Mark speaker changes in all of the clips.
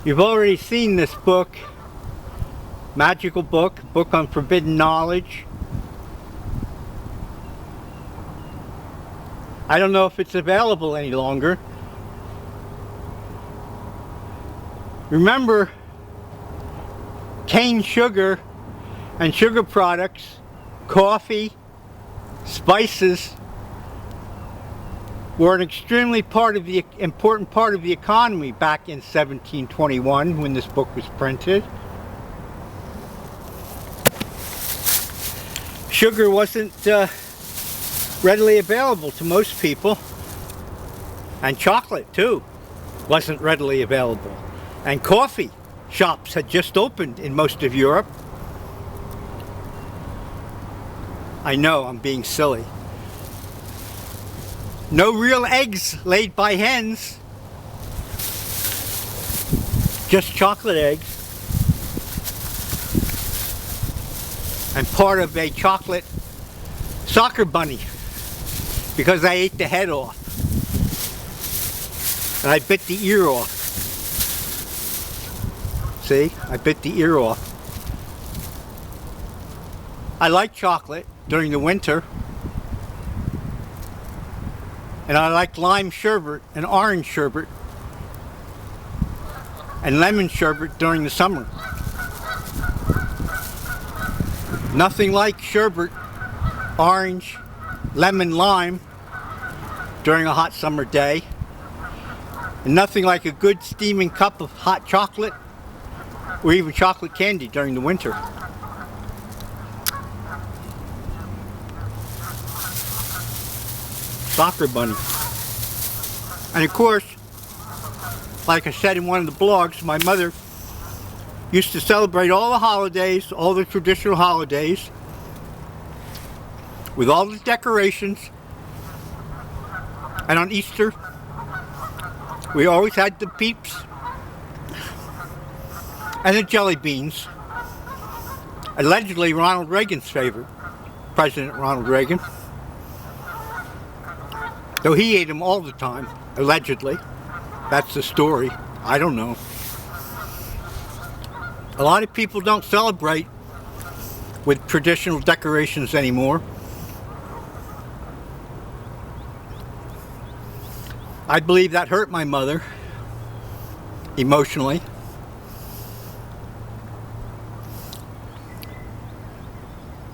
Speaker 1: You've already seen this book, magical book on forbidden knowledge. I don't know if it's available any longer. Remember, cane sugar and sugar products, coffee, spices were an extremely important part of the economy back in 1721 when this book was printed. Sugar wasn't readily available to most people, and chocolate too wasn't readily available, and coffee shops had just opened in most of Europe. I know, I'm being silly. No real eggs laid by hens, just chocolate eggs, and part of a chocolate soccer bunny because I ate the head off and I bit the ear off. See, I bit the ear off. I like chocolate during the winter. And I like lime sherbet and orange sherbet and lemon sherbet during the summer. Nothing like sherbet, orange, lemon, lime during a hot summer day. And nothing like a good steaming cup of hot chocolate or even chocolate candy during the winter. Soccer bunny. And of course, like I said in one of the blogs, my mother used to celebrate all the holidays, all the traditional holidays, with all the decorations. And on Easter, we always had the peeps and the jelly beans. Allegedly Ronald Reagan's favorite, President Ronald Reagan. Though he ate them all the time, allegedly. That's the story. I don't know. A lot of people don't celebrate with traditional decorations anymore. I believe that hurt my mother emotionally.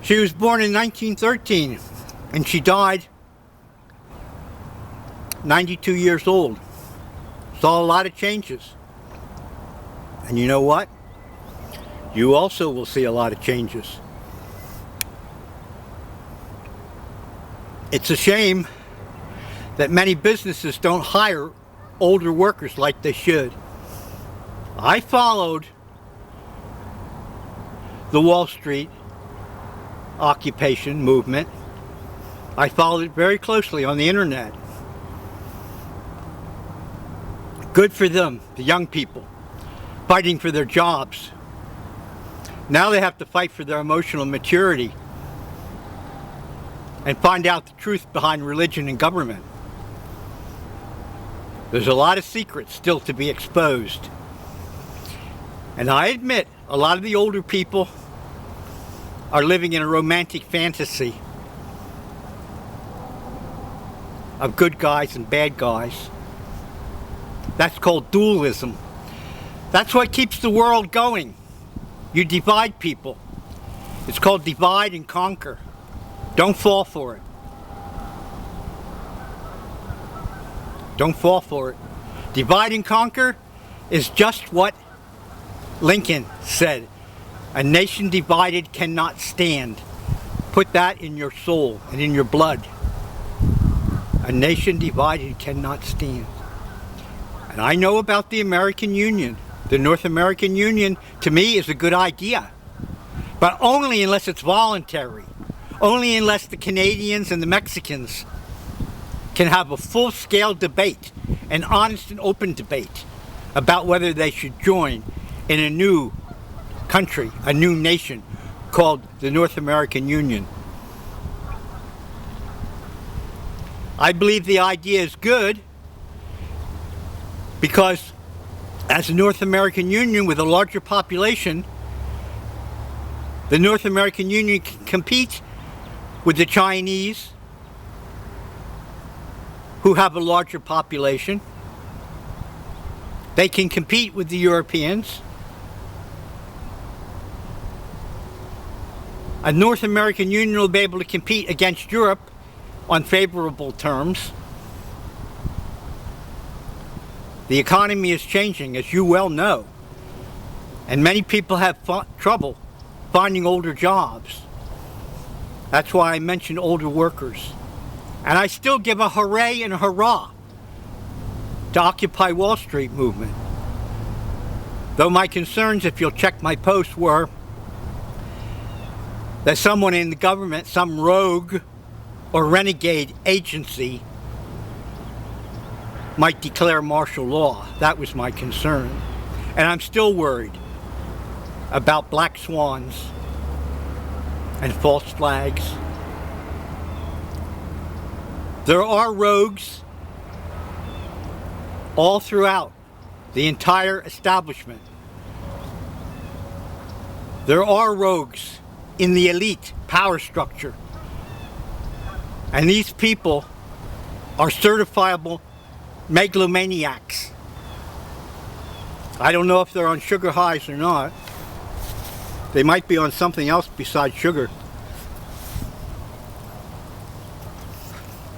Speaker 1: She was born in 1913 and she died 92 years old. Saw a lot of changes. And you know what? You also will see a lot of changes. It's a shame that many businesses don't hire older workers like they should. I followed the Wall Street occupation movement. I followed it very closely on the internet. Good for them, the young people, fighting for their jobs. Now they have to fight for their emotional maturity and find out the truth behind religion and government. There's a lot of secrets still to be exposed. And I admit, a lot of the older people are living in a romantic fantasy of good guys and bad guys. That's called dualism. That's what keeps the world going. You divide people. It's called divide and conquer. Don't fall for it. Don't fall for it. Divide and conquer is just what Lincoln said. A nation divided cannot stand. Put that in your soul and in your blood. A nation divided cannot stand. And I know about the American Union. The North American Union, to me, is a good idea. But only unless it's voluntary. Only unless the Canadians and the Mexicans can have a full-scale debate, an honest and open debate, about whether they should join in a new country, a new nation, called the North American Union. I believe the idea is good because As a North American Union with a larger population, the North American Union can compete with the Chinese, who have a larger population. They can compete with the Europeans. A North American Union will be able to compete against Europe on favorable terms. The economy is changing, as you well know, and many people have trouble finding older jobs. That's why I mentioned older workers. And I still give a hooray and a hurrah to Occupy Wall Street movement. Though my concerns, if you'll check my post, were that someone in the government, some rogue or renegade agency, might declare martial law. That was my concern. And I'm still worried about black swans and false flags. There are rogues all throughout the entire establishment. There are rogues in the elite power structure. And these people are certifiable megalomaniacs. I don't know if they're on sugar highs or not. They might be on something else besides sugar.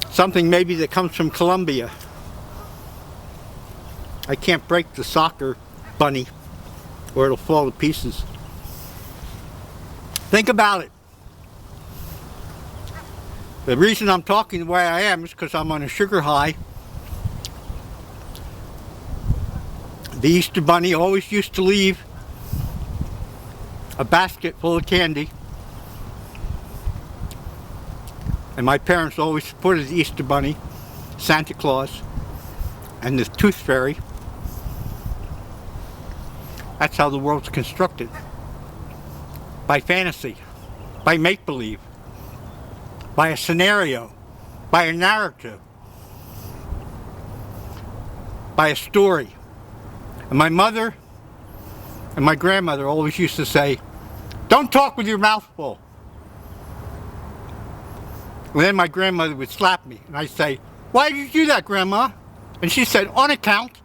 Speaker 1: Something maybe that comes from Colombia. I can't break the soccer bunny or it'll fall to pieces. Think about it. The reason I'm talking the way I am is because I'm on a sugar high. The Easter Bunny always used to leave a basket full of candy. And my parents always supported the Easter Bunny, Santa Claus, and the Tooth Fairy. That's how the world's constructed. By fantasy, by make-believe, by a scenario, by a narrative, by a story. And my mother and my grandmother always used to say, "Don't talk with your mouth full." And then my grandmother would slap me, and I'd say, "Why did you do that, Grandma?" And she said, "On account."